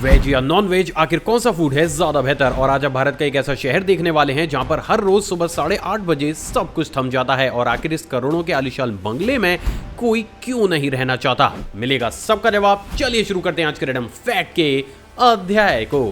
Veg या non veg, आखिर कौन सा फूड है ज्यादा बेहतर? और आज आप भारत का एक ऐसा शहर देखने वाले हैं जहां पर हर रोज सुबह 8:30 बजे सब कुछ थम जाता है और आखिर इस करोड़ों के आलीशान बंगले में कोई क्यों नहीं रहना चाहता? मिलेगा सबका जवाब। चलिए शुरू करते हैं आज के रैंडम फैक्ट के अध्याय को।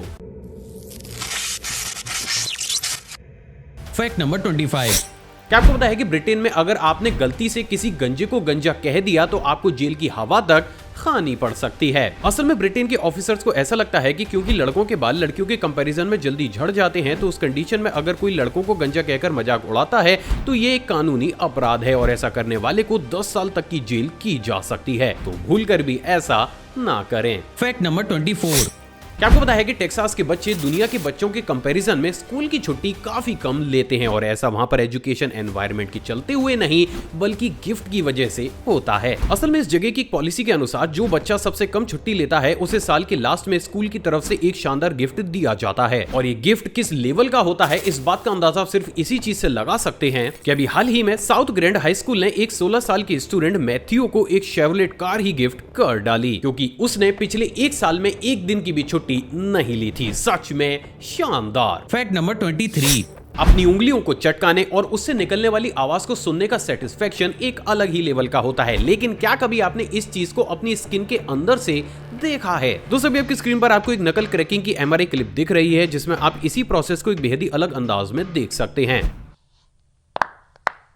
Fact number 25। क्या आपको पता है कि ब्रिटेन में अगर आपने गलती से किसी गंजे को गंजा कह दिया तो आपको जेल की हवा तक खानी पड़ सकती है। असल में ब्रिटेन के ऑफिसर्स को ऐसा लगता है कि क्योंकि लड़कों के बाल लड़कियों के कंपैरिजन में जल्दी झड़ जाते हैं, तो उस कंडीशन में अगर कोई लड़कों को गंजा कहकर मजाक उड़ाता है तो ये एक कानूनी अपराध है और ऐसा करने वाले को 10 साल तक की जेल की जा सकती है। तो भूलकर भी ऐसा ना करें। Fact number 24। क्या आपको पता है कि टेक्सास के बच्चे दुनिया के बच्चों के कंपैरिजन में स्कूल की छुट्टी काफी कम लेते हैं और ऐसा वहां पर एजुकेशन एनवायरनमेंट के चलते हुए नहीं बल्कि गिफ्ट की वजह से होता है। असल में इस जगह की पॉलिसी के अनुसार जो बच्चा सबसे कम छुट्टी लेता है उसे साल के लास्ट में स्कूल की तरफ से एक शानदार गिफ्ट दिया जाता है। और ये गिफ्ट किस लेवल का होता है इस बात का अंदाजा सिर्फ इसी चीज से लगा सकते हैं कि अभी हाल ही में साउथ ग्रैंड हाई स्कूल ने एक 16 साल के स्टूडेंट मैथ्यू को एक शेवलेट कार ही गिफ्ट कर डाली क्योंकि उसने पिछले एक साल में एक दिन की भी छुट्टी नहीं ली थी। सच में शानदार। Fact number 23। अपनी उंगलियों को चटकाने और उससे निकलने वाली आवाज को सुनने का सेटिस्फेक्शन एक अलग ही लेवल का होता है, लेकिन क्या कभी आपने इस चीज को अपनी स्किन के अंदर से देखा है? दोस्तों अभी आपकी स्क्रीन पर आपको एक नकल क्रैकिंग की MRI क्लिप दिख रही है जिसमें आप इसी प्रोसेस को एक बेहद ही अलग अंदाज में देख सकते हैं।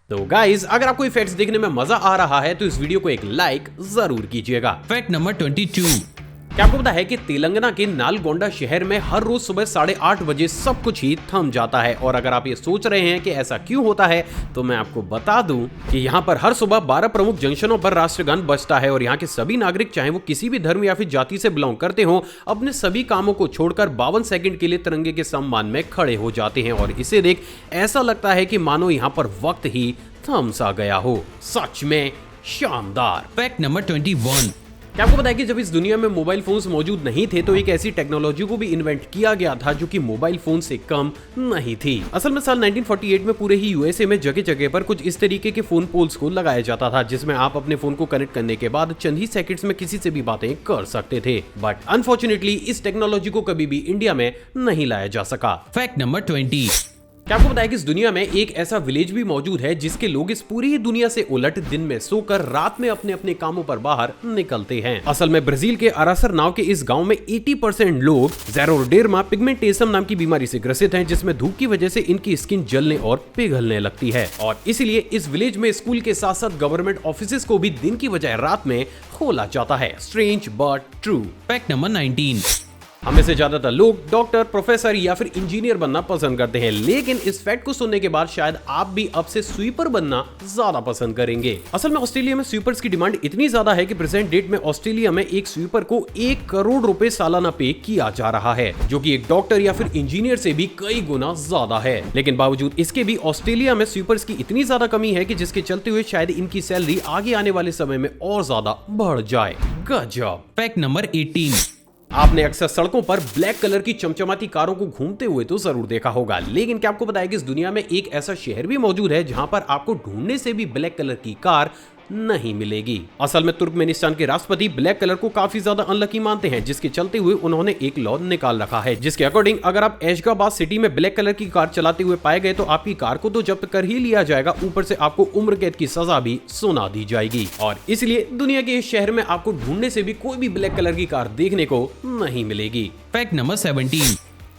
तो गाइस, अगर आपको ये फैक्ट्स देखने में मजा आ रहा है तो इस वीडियो को एक लाइक जरूर कीजिएगा। Fact number 22। क्या आपको पता है कि तेलंगाना के नालगोंडा शहर में हर रोज सुबह 8:30 बजे सब कुछ ही थम जाता है? और अगर आप ये सोच रहे हैं कि ऐसा क्यों होता है तो मैं आपको बता दूं कि यहाँ पर हर सुबह 12 प्रमुख जंक्शनों पर राष्ट्रगान बजता है और यहाँ के सभी नागरिक, चाहे वो किसी भी धर्म या फिर जाति से बिलोंग करते हो, अपने सभी कामों को छोड़कर 52 सेकंड के लिए तिरंगे के सम्मान में खड़े हो जाते हैं और इसे देख ऐसा लगता है कि मानो यहाँ पर वक्त ही थम सा गया हो। सच में शानदार। Fact number 21। क्या आपको पता है कि जब इस दुनिया में मोबाइल फोन्स मौजूद नहीं थे तो एक ऐसी टेक्नोलॉजी को भी इन्वेंट किया गया था जो कि मोबाइल फोन से कम नहीं थी। असल में साल 1948 में पूरे ही USA में जगह जगह पर कुछ इस तरीके के फोन पोल्स को लगाया जाता था जिसमें आप अपने फोन को कनेक्ट करने के बाद चंद ही सेकंड्स में किसी से भी बातें कर सकते थे। बट अनफॉर्चुनेटली इस टेक्नोलॉजी को कभी भी इंडिया में नहीं लाया जा सका। Fact number 20। क्या आपको पता है कि इस दुनिया में एक ऐसा विलेज भी मौजूद है जिसके लोग इस पूरी ही दुनिया से उलट दिन में सोकर रात में अपने अपने कामों पर बाहर निकलते हैं? असल में ब्राजील के अरासर नाव के इस गांव में 80% लोग ज़ेरोडेर्मा पिगमेंटेसम नाम की बीमारी से ग्रसित हैं जिसमें धूप की वजह से इनकी स्किन जलने और पिघलने लगती है और इसलिए इस विलेज में स्कूल के साथ साथ गवर्नमेंट ऑफिस को भी दिन की बजाय रात में खोला जाता है। Strange but true. Fact number 19। हमें से ज्यादातर लोग डॉक्टर, प्रोफेसर या फिर इंजीनियर बनना पसंद करते हैं, लेकिन इस फैक्ट को सुनने के बाद शायद आप भी अब से स्वीपर बनना ज्यादा पसंद करेंगे। असल में ऑस्ट्रेलिया में स्वीपर्स की डिमांड इतनी ज्यादा है कि प्रेजेंट डेट में ऑस्ट्रेलिया में एक स्वीपर को 1 करोड़ रुपए सालाना पे किया जा रहा है जो कि एक डॉक्टर या फिर इंजीनियर से भी कई गुना ज्यादा है। लेकिन बावजूद इसके भी ऑस्ट्रेलिया में स्वीपर्स की इतनी ज्यादा कमी है कि जिसके चलते हुए शायद इनकी सैलरी आगे आने वाले समय में और ज्यादा बढ़ जाए। गजब। Fact number 18। आपने अक्सर सड़कों पर ब्लैक कलर की चमचमाती कारों को घूमते हुए तो जरूर देखा होगा, लेकिन क्या आपको पता है कि इस दुनिया में एक ऐसा शहर भी मौजूद है जहां पर आपको ढूंढने से भी ब्लैक कलर की कार नहीं मिलेगी? असल में तुर्कमेनिस्तान के राष्ट्रपति ब्लैक कलर को काफी ज्यादा अनलकी मानते हैं जिसके चलते हुए उन्होंने एक लॉ निकाल रखा है जिसके अकॉर्डिंग अगर आप ऐशगाबाद सिटी में ब्लैक कलर की कार चलाते हुए पाए गए तो आपकी कार को तो जब्त कर ही लिया जाएगा, ऊपर से आपको उम्र कैद की सजा भी सुना दी जाएगी। और इसलिए दुनिया के इस शहर में आपको ढूंढने से भी कोई भी ब्लैक कलर की कार देखने को नहीं मिलेगी। Fact number 17।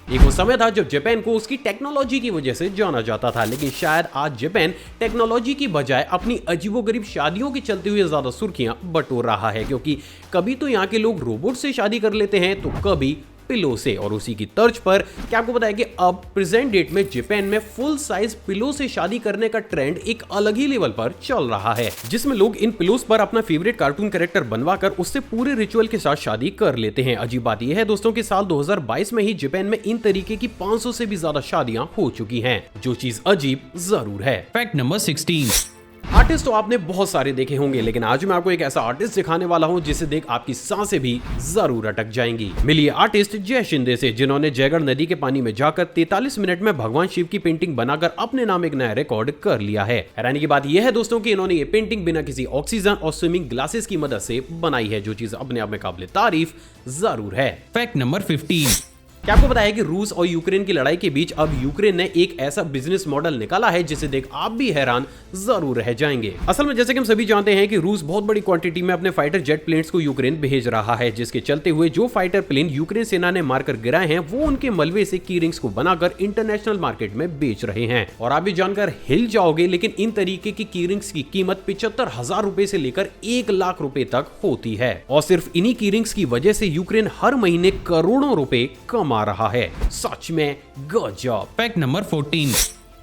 एक वो समय था जब जापान को उसकी टेक्नोलॉजी की वजह से जाना जाता था, लेकिन शायद आज जापान टेक्नोलॉजी की बजाय अपनी अजीबोगरीब शादियों के चलते हुए ज्यादा सुर्खियां बटोर रहा है क्योंकि कभी तो यहाँ के लोग रोबोट से शादी कर लेते हैं तो कभी पिलो से। और उसी की तर्ज पर क्या आपको पता है कि अब प्रेजेंट डेट में जापान में फुल साइज पिलो से शादी करने का ट्रेंड एक अलग ही लेवल पर चल रहा है जिसमें लोग इन पिलोस पर अपना फेवरेट कार्टून कैरेक्टर बनवाकर उससे पूरे रिचुअल के साथ शादी कर लेते हैं। अजीब बात यह है दोस्तों कि साल 2022 में ही जापान में इन तरीके की 500 से भी ज्यादा शादियां हो चुकी हैं, जो चीज अजीब जरूर है। Fact number 16। आर्टिस्ट तो आपने बहुत सारे देखे होंगे, लेकिन आज मैं आपको एक ऐसा आर्टिस्ट दिखाने वाला हूं जिसे देख आपकी सांसें भी जरूर अटक जाएंगी। मिलिए आर्टिस्ट जय शिंदे से, जिन्होंने जयगढ़ नदी के पानी में जाकर 43 मिनट में भगवान शिव की पेंटिंग बनाकर अपने नाम एक नया रिकॉर्ड कर लिया है। हैरानी की बात यह है दोस्तों कि इन्होंने ये पेंटिंग बिना किसी ऑक्सीजन और स्विमिंग ग्लासेस की मदद से बनाई है, जो चीज अपने आप में काबिल तारीफ जरूर है। Fact number 15। क्या आपको पता है कि रूस और यूक्रेन की लड़ाई के बीच अब यूक्रेन ने एक ऐसा बिजनेस मॉडल निकाला है जिसे देख आप भी हैरान जरूर रह जाएंगे। असल में जैसे कि हम सभी जानते हैं कि रूस बहुत बड़ी क्वांटिटी में अपने फाइटर जेट प्लेन्स को यूक्रेन भेज रहा है, जिसके चलते हुए जो फाइटर प्लेन यूक्रेन सेना ने मारकर गिराए हैं वो उनके मलबे से की रिंग्स को बनाकर इंटरनेशनल मार्केट में बेच रहे हैं। और आप भी जानकर हिल जाओगे, लेकिन इन तरीके की की रिंग्स की कीमत 75,000 रुपए से लेकर 1 लाख रुपए तक होती है। और सिर्फ इन्हीं की रिंग्स की वजह से यूक्रेन हर महीने करोड़ों रुपए कमा रहा है। सच में गजब। Fact number 14।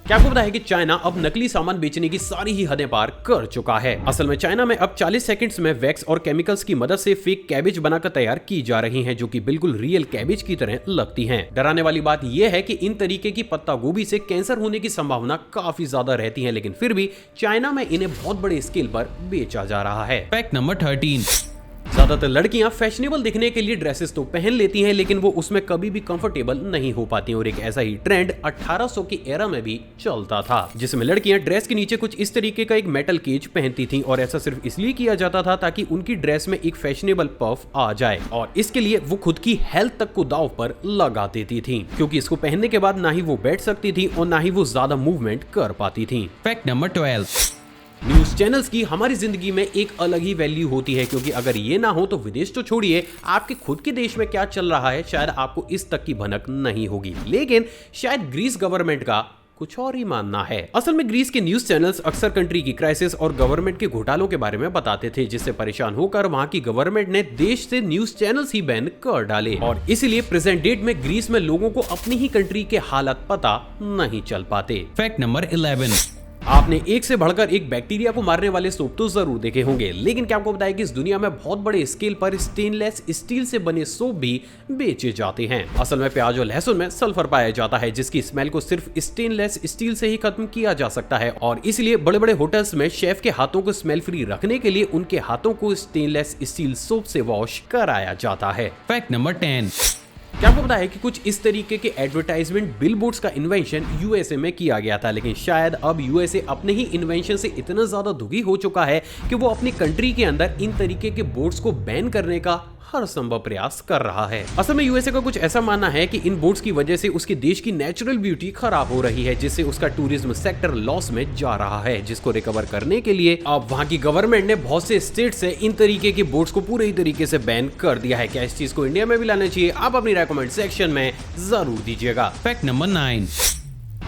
क्या आपको पता है कि चाइना अब नकली सामान बेचने की सारी ही हदें पार कर चुका है। असल में चाइना में अब 40 सेकंड्स में वैक्स और केमिकल्स की मदद से फेक कैबेज बनाकर तैयार की जा रही हैं, जो कि बिल्कुल रियल कैबेज की तरह लगती हैं। डराने वाली बात यह है कि इन तरीके की पत्ता गोभी से कैंसर होने की संभावना काफी ज्यादा रहती है, लेकिन फिर भी चाइना में इन्हें बहुत बड़े स्केल पर बेचा जा रहा है। Fact number 13। ज्यादातर लड़कियां फैशनेबल दिखने के लिए ड्रेसेस तो पहन लेती हैं, लेकिन वो उसमें कभी भी कंफर्टेबल नहीं हो पाती। और एक ऐसा ही ट्रेंड 1800 की एरा में भी चलता था, जिसमें लड़कियां ड्रेस के नीचे कुछ इस तरीके का एक मेटल केज पहनती थीं, और ऐसा सिर्फ इसलिए किया जाता था ताकि उनकी ड्रेस में एक फैशनेबल पफ आ जाए, और इसके लिए वो खुद की हेल्थ तक को दांव पर लगा देती थीं, क्योंकि इसको पहनने के बाद ना ही वो बैठ सकती थी और ना ही वो ज्यादा मूवमेंट कर पाती थी। Fact number 12। न्यूज चैनल्स की हमारी जिंदगी में एक अलग ही वैल्यू होती है, क्योंकि अगर ये ना हो तो विदेश तो छोड़िए, आपके खुद के देश में क्या चल रहा है शायद आपको इस तक की भनक नहीं होगी। लेकिन शायद ग्रीस गवर्नमेंट का कुछ और ही मानना है। असल में ग्रीस के न्यूज चैनल्स अक्सर कंट्री की क्राइसिस और गवर्नमेंट के घोटालों के बारे में बताते थे, जिससे परेशान होकर वहां की गवर्नमेंट ने देश से न्यूज चैनल्स ही बैन कर डाले। और इसीलिए प्रेजेंट डेट में ग्रीस में लोगों को अपनी ही कंट्री के हालात पता नहीं चल पाते। Fact number 11। आपने एक से बढ़कर एक बैक्टीरिया को मारने वाले सोप तो जरूर देखे होंगे, लेकिन क्या आपको बताया कि इस दुनिया में बहुत बड़े स्केल पर स्टेनलेस स्टील से बने सोप भी बेचे जाते हैं। असल में प्याज और लहसुन में सल्फर पाया जाता है, जिसकी स्मेल को सिर्फ स्टेनलेस स्टील से ही खत्म किया जा सकता है, और इसलिए बड़े बड़े होटल्स में शेफ के हाथों को स्मेल फ्री रखने के लिए उनके हाथों को स्टेनलेस स्टील सोप से वॉश कराया जाता है। Fact number 10। क्या आपको पता है कि कुछ इस तरीके के एडवर्टाइजमेंट बिलबोर्ड्स का इन्वेंशन यूएसए में किया गया था, लेकिन शायद अब यूएसए अपने ही इन्वेंशन से इतना ज्यादा दुखी हो चुका है कि वो अपनी कंट्री के अंदर इन तरीके के बोर्ड्स को बैन करने का हर संभव प्रयास कर रहा है। असल में यूएसए का कुछ ऐसा मानना है कि इन बोर्ड्स की वजह से उसके देश की नेचुरल ब्यूटी खराब हो रही है, जिससे उसका टूरिज्म सेक्टर लॉस में जा रहा है, जिसको रिकवर करने के लिए अब वहां की गवर्नमेंट ने बहुत से स्टेट से इन तरीके के बोर्ड्स को पूरे तरीके से बैन कर दिया है। क्या इस चीज को इंडिया में भी लाना चाहिए? आप अपनी रेकमेंड सेक्शन में जरूर दीजिएगा। Fact number 9।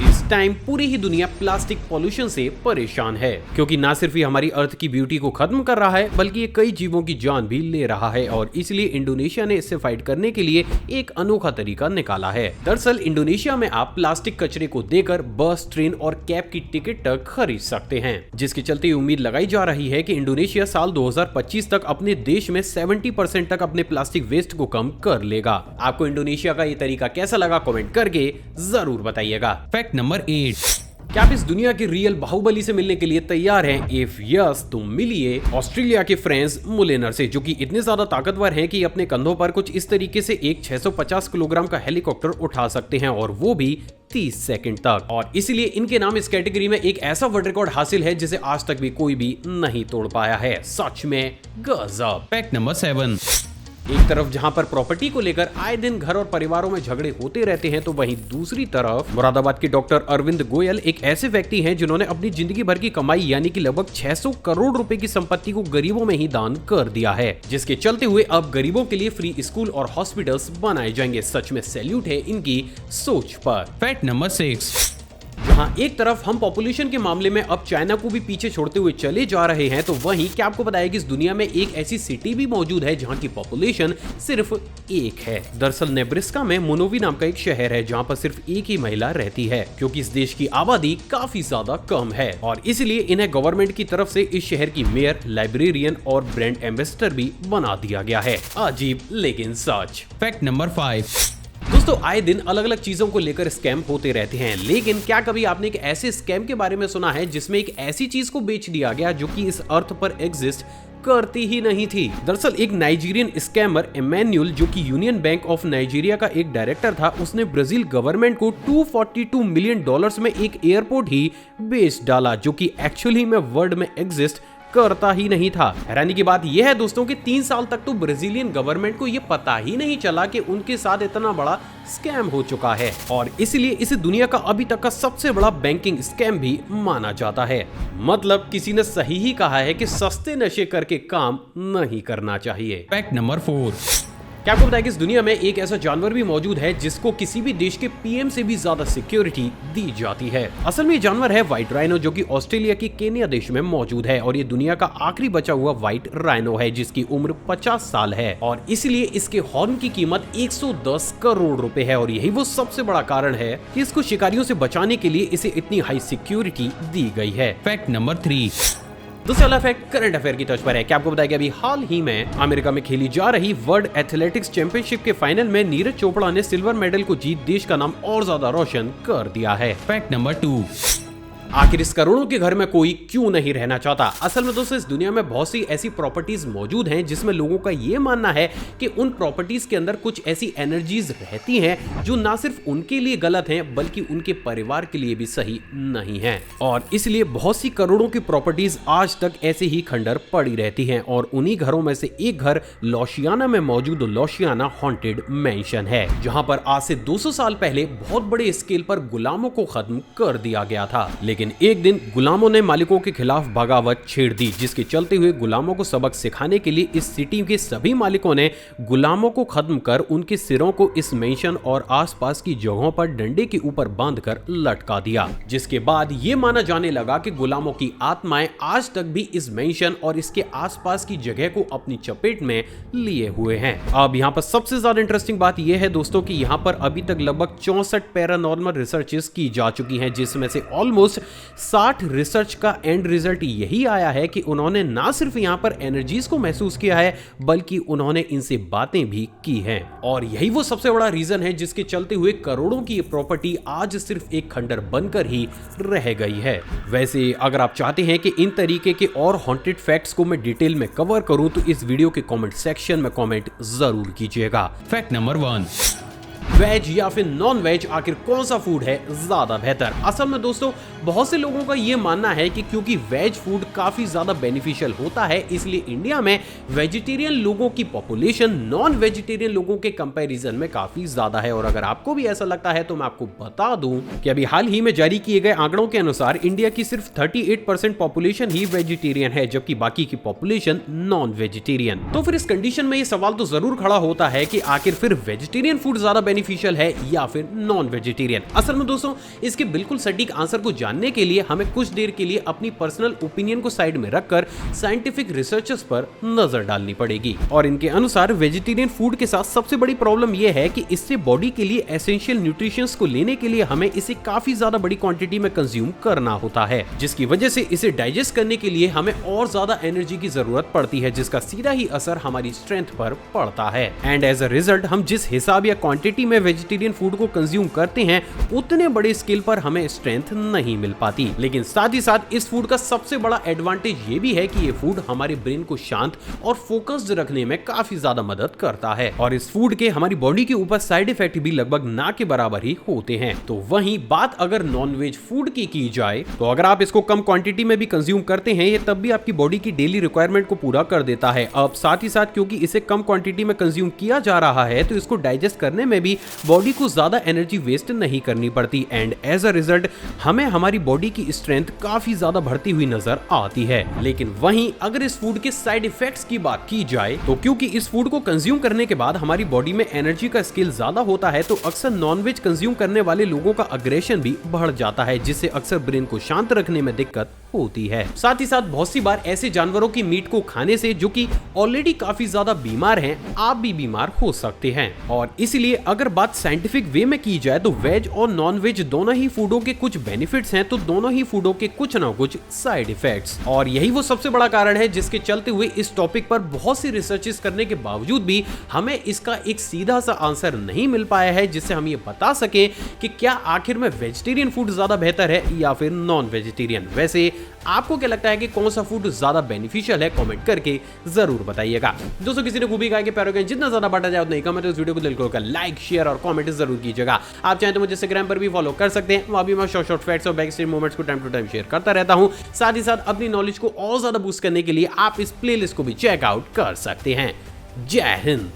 इस टाइम पूरी ही दुनिया प्लास्टिक पॉल्यूशन से परेशान है, क्योंकि ना सिर्फ ये हमारी अर्थ की ब्यूटी को खत्म कर रहा है, बल्कि ये कई जीवों की जान भी ले रहा है। और इसलिए इंडोनेशिया ने इससे फाइट करने के लिए एक अनोखा तरीका निकाला है। दरअसल इंडोनेशिया में आप प्लास्टिक कचरे को देकर बस, ट्रेन और कैब की टिकट तक खरीद सकते हैं, जिसके चलते उम्मीद लगाई जा रही है कि इंडोनेशिया साल 2025 तक अपने देश में 70% तक अपने प्लास्टिक वेस्ट को कम कर लेगा। आपको इंडोनेशिया का ये तरीका कैसा लगा कमेंट करके जरूर बताइएगा। Fact number 8। क्या आप इस दुनिया के रियल बाहुबली से मिलने के लिए तैयार हैं? इफ यस तो मिलिए ऑस्ट्रेलिया के फ्रेंस मुलेनर से, जो कि इतने ज्यादा ताकतवर हैं कि अपने कंधों पर कुछ इस तरीके से एक 650 किलोग्राम का हेलीकॉप्टर उठा सकते हैं, और वो भी 30 सेकंड तक। और इसीलिए इनके नाम इस कैटेगरी में एक ऐसा वर्ल्ड रिकॉर्ड हासिल है जिसे आज तक भी कोई भी नहीं तोड़ पाया है। सच में गजब। Fact number 7। एक तरफ जहां पर प्रॉपर्टी को लेकर आए दिन घर और परिवारों में झगड़े होते रहते हैं, तो वहीं दूसरी तरफ मुरादाबाद के डॉक्टर अरविंद गोयल एक ऐसे व्यक्ति हैं जिन्होंने अपनी जिंदगी भर की कमाई यानी कि लगभग 600 करोड़ रुपए की संपत्ति को गरीबों में ही दान कर दिया है, जिसके चलते हुए अब गरीबों के लिए फ्री स्कूल और हॉस्पिटल्स बनाए जाएंगे। सच में सैल्यूट है इनकी सोच पर। Fact number 6। जहां एक तरफ हम पॉपुलेशन के मामले में अब चाइना को भी पीछे छोड़ते हुए चले जा रहे हैं, तो वहीं क्या आपको पता है कि इस दुनिया में एक ऐसी सिटी भी मौजूद है जहां की पॉपुलेशन सिर्फ एक है। दरअसल नेब्रास्का में मोनोवी नाम का एक शहर है जहां पर सिर्फ एक ही महिला रहती है, क्योंकि इस देश की आबादी काफी ज्यादा कम है, और इसलिए इन्हें गवर्नमेंट की तरफ से इस शहर की मेयर, लाइब्रेरियन और ब्रांड एम्बेसडर भी बना दिया गया है। अजीब लेकिन सच। Fact number 5। दोस्तों आए दिन अलग अलग चीजों को लेकर स्कैम होते रहते हैं, लेकिन क्या कभी आपने एक ऐसे स्कैम के बारे में सुना है जिसमें एक ऐसी चीज को बेच दिया गया जो कि इस अर्थ पर एग्जिस्ट करती ही नहीं थी। दरअसल एक नाइजीरियन स्कैमर एमेन्यूल, जो कि यूनियन बैंक ऑफ नाइजीरिया का एक डायरेक्टर था, उसने ब्राजील गवर्नमेंट को $242 मिलियन में एक एयरपोर्ट ही बेच डाला जो कि एक्चुअली में वर्ल्ड में एग्जिस्ट करता ही नहीं था। हैरानी की बात यह है दोस्तों कि 3 साल तक तो ब्राजीलियन गवर्नमेंट को यह पता ही नहीं चला कि उनके साथ इतना बड़ा स्कैम हो चुका है, और इसलिए इसे दुनिया का अभी तक का सबसे बड़ा बैंकिंग स्कैम भी माना जाता है। मतलब किसी ने सही ही कहा है कि सस्ते नशे करके काम नहीं करना चाहिए। Fact number 4। क्या आपको पता है कि इस दुनिया में एक ऐसा जानवर भी मौजूद है जिसको किसी भी देश के पीएम से भी ज्यादा सिक्योरिटी दी जाती है। असल में ये जानवर है व्हाइट राइनो, जो कि ऑस्ट्रेलिया के केन्या देश में मौजूद है, और ये दुनिया का आखिरी बचा हुआ व्हाइट राइनो है जिसकी उम्र 50 साल है, और इसलिए इसके हॉर्न की कीमत 110 करोड़ रुपए है, और यही वो सबसे बड़ा कारण है कि इसको शिकारियों से बचाने के लिए इसे इतनी हाई सिक्योरिटी दी गई है। Fact number 3। दूसरा वाला फैक्ट करंट अफेयर की तर्ज पर है। क्या आपको बताया कि अभी हाल ही में अमेरिका में खेली जा रही वर्ल्ड एथलेटिक्स चैंपियनशिप के फाइनल में नीरज चोपड़ा ने सिल्वर मेडल को जीत देश का नाम और ज्यादा रोशन कर दिया है। Fact number 2। आखिर इस करोड़ों के घर में कोई क्यों नहीं रहना चाहता? असल में दोस्तों इस दुनिया में बहुत सी ऐसी प्रॉपर्टीज मौजूद हैं जिसमें लोगों का ये मानना है कि उन प्रॉपर्टीज के अंदर कुछ ऐसी एनर्जीज रहती हैं जो ना सिर्फ उनके लिए गलत हैं बल्कि उनके परिवार के लिए भी सही नहीं है, और इसलिए बहुत सी करोड़ों की प्रॉपर्टीज आज तक ऐसे ही खंडर पड़ी रहती हैं, और उन्हीं घरों में से एक घर लुसियाना में मौजूद लुसियाना हॉन्टेड मैंशन है, जहां पर आज से 200 साल पहले बहुत बड़े स्केल पर गुलामों को खत्म कर दिया गया था। लेकिन एक दिन गुलामों ने मालिकों के खिलाफ बगावत छेड़ दी, जिसके चलते हुए गुलामों को सबक सिखाने के लिए इस सिटी के सभी मालिकों ने गुलामों को खत्म कर उनके सिरों को इस मेंशन और आसपास की जगहों पर डंडे के ऊपर बांधकर लटका दिया, जिसके बाद ये माना जाने लगा कि गुलामों की आत्माएं आज तक भी इस मेंशन और इसके आसपास की जगह को अपनी चपेट में लिए हुए हैं। अब यहाँ पर सबसे ज्यादा इंटरेस्टिंग बात यह है दोस्तों कि यहाँ पर अभी तक लगभग 64 पैरानॉर्मल रिसर्चेस की जा चुकी हैं, जिसमें से ऑलमोस्ट 60 रिसर्च का एंड रिजल्ट यही आया है कि उन्होंने ना सिर्फ यहां पर एनर्जीज को महसूस किया है बल्कि उन्होंने इनसे बातें भी की हैं, और यही वो सबसे बड़ा रीजन है जिसके चलते हुए करोड़ों की प्रॉपर्टी आज सिर्फ एक खंडर बनकर ही रह गई है। वैसे अगर आप चाहते हैं कि इन तरीके के और हॉन्टेड फैक्ट्स को मैं डिटेल में कवर करूं तो इस वीडियो के कमेंट सेक्शन में कमेंट जरूर कीजिएगा। Fact number 1। वेज या फिर नॉन वेज, आखिर कौन सा फूड है ज्यादा बेहतर? असल में दोस्तों बहुत से लोगों का यह मानना है कि क्योंकि वेज फूड काफी ज्यादा बेनिफिशियल होता है, इसलिए इंडिया में वेजिटेरियन लोगों की पॉपुलेशन नॉन वेजिटेरियन लोगों के कंपैरिजन में काफी ज्यादा है। और अगर आपको भी ऐसा लगता है तो मैं आपको बता दूं कि अभी हाल ही में जारी किए गए आंकड़ों के अनुसार इंडिया की सिर्फ 38% पॉपुलेशन ही वेजिटेरियन है, जबकि बाकी की पॉपुलेशन नॉन वेजिटेरियन। तो फिर इस कंडीशन में यह सवाल तो जरूर खड़ा होता है कि आखिर फिर वेजिटेरियन फूड ज्यादा बेनिफिशियल है या फिर नॉन वेजिटेरियन? असल में दोस्तों इसके बिल्कुल सटीक आंसर को जानने के लिए हमें कुछ देर के लिए अपनी पर्सनल ओपिनियन को साइड में रखकर साइंटिफिक रिसर्चेस पर नजर डालनी पड़ेगी, और इनके अनुसार वेजिटेरियन फूड के साथ सबसे बड़ी प्रॉब्लम यह है कि इससे बॉडी के लिए एसेंशियल न्यूट्रिशंस को लेने के लिए हमें इसे काफी ज्यादा बड़ी क्वांटिटी में कंज्यूम करना होता है, जिसकी वजह से इसे डाइजेस्ट करने के लिए हमें और ज्यादा एनर्जी की जरूरत पड़ती है, जिसका सीधा ही असर हमारी स्ट्रेंथ पर पड़ता है। एंड एज अ रिजल्ट हम जिस हिसाब या क्वांटिटी में वेजिटेरियन फूड को कंज्यूम करते हैं उतने बड़े स्केल पर हमें स्ट्रेंथ नहीं मिल पाती। लेकिन साथ ही साथ इस फूड का सबसे बड़ा एडवांटेज ये भी है कि ये फूड हमारे ब्रेन को शांत और फोकस्ड रखने में काफी ज्यादा मदद करता है, और इस फूड के हमारी बॉडी के ऊपर साइड इफेक्ट भी लगभग ना के बराबर ही होते हैं। तो वहीं बात अगर नॉनवेज फूड की जाए तो अगर आप इसको कम क्वांटिटी में भी कंज्यूम करते हैं ये तब भी आपकी बॉडी की डेली रिक्वायरमेंट को पूरा कर देता है। अब साथ ही साथ क्योंकि इसे कम क्वांटिटी में कंज्यूम किया जा रहा है तो इसको डाइजेस्ट करने में भी बॉडी को ज्यादा एनर्जी वेस्ट नहीं करनी पड़ती, एंड एज अ रिजल्ट हमें हमारी बॉडी की स्ट्रेंथ काफी ज्यादा बढ़ती हुई नजर आती है। लेकिन वहीं अगर इस फूड के साइड इफेक्ट्स की बात की जाए तो क्योंकि इस फूड को कंज्यूम करने के बाद हमारी बॉडी में एनर्जी का स्केल ज्यादा होता है तो अक्सर नॉनवेज कंज्यूम करने वाले लोगों का अग्रेशन भी बढ़ जाता है, जिससे अक्सर ब्रेन को शांत रखने में दिक्कत होती है। साथ ही साथ बहुत सी बार ऐसे जानवरों की मीट को खाने से जो कि ऑलरेडी काफी ज्यादा बीमार हैं, आप भी बीमार हो सकते हैं। और इसलिए अगर बात साइंटिफिक वे में की जाए तो वेज और नॉन वेज दोनों ही फूडों के कुछ बेनिफिट्स हैं, तो दोनों ही फूडों के कुछ ना कुछ साइड इफेक्ट्स। और यही वो सबसे बड़ा कारण है जिसके चलते हुए इस टॉपिक पर बहुत सी रिसर्चेस करने के बावजूद भी हमें इसका एक सीधा सा आंसर नहीं मिल पाया है जिससे हम ये बता सके कि क्या आखिर में वेजिटेरियन फूड ज्यादा बेहतर है या फिर नॉन वेजिटेरियन। वैसे आपको क्या लगता है कि कौन सा फूड ज्यादा बेनिफिशियल है? कमेंट करके जरूर बताइएगा। दोस्तों, किसी ने खूबी कहा कि पैरों जितना ज्यादा बांटा जाए उतना ही कम है, तो इस वीडियो को दिल खोलकर लाइक, शेयर और कमेंट जरूर कीजिएगा। आप चाहें तो मुझे इंस्टाग्राम पर भी फॉलो कर सकते हैं, वहां भी मैं शॉर्ट फैक्ट्स और बैक स्टेज मोमेंट्स को टाइम टू टाइम शेयर करता रहता हूं। साथ ही साथ अपनी नॉलेज को और ज्यादा बूस्ट करने के लिए आप इस प्लेलिस्ट को भी चेकआउट कर सकते हैं। जय हिंद।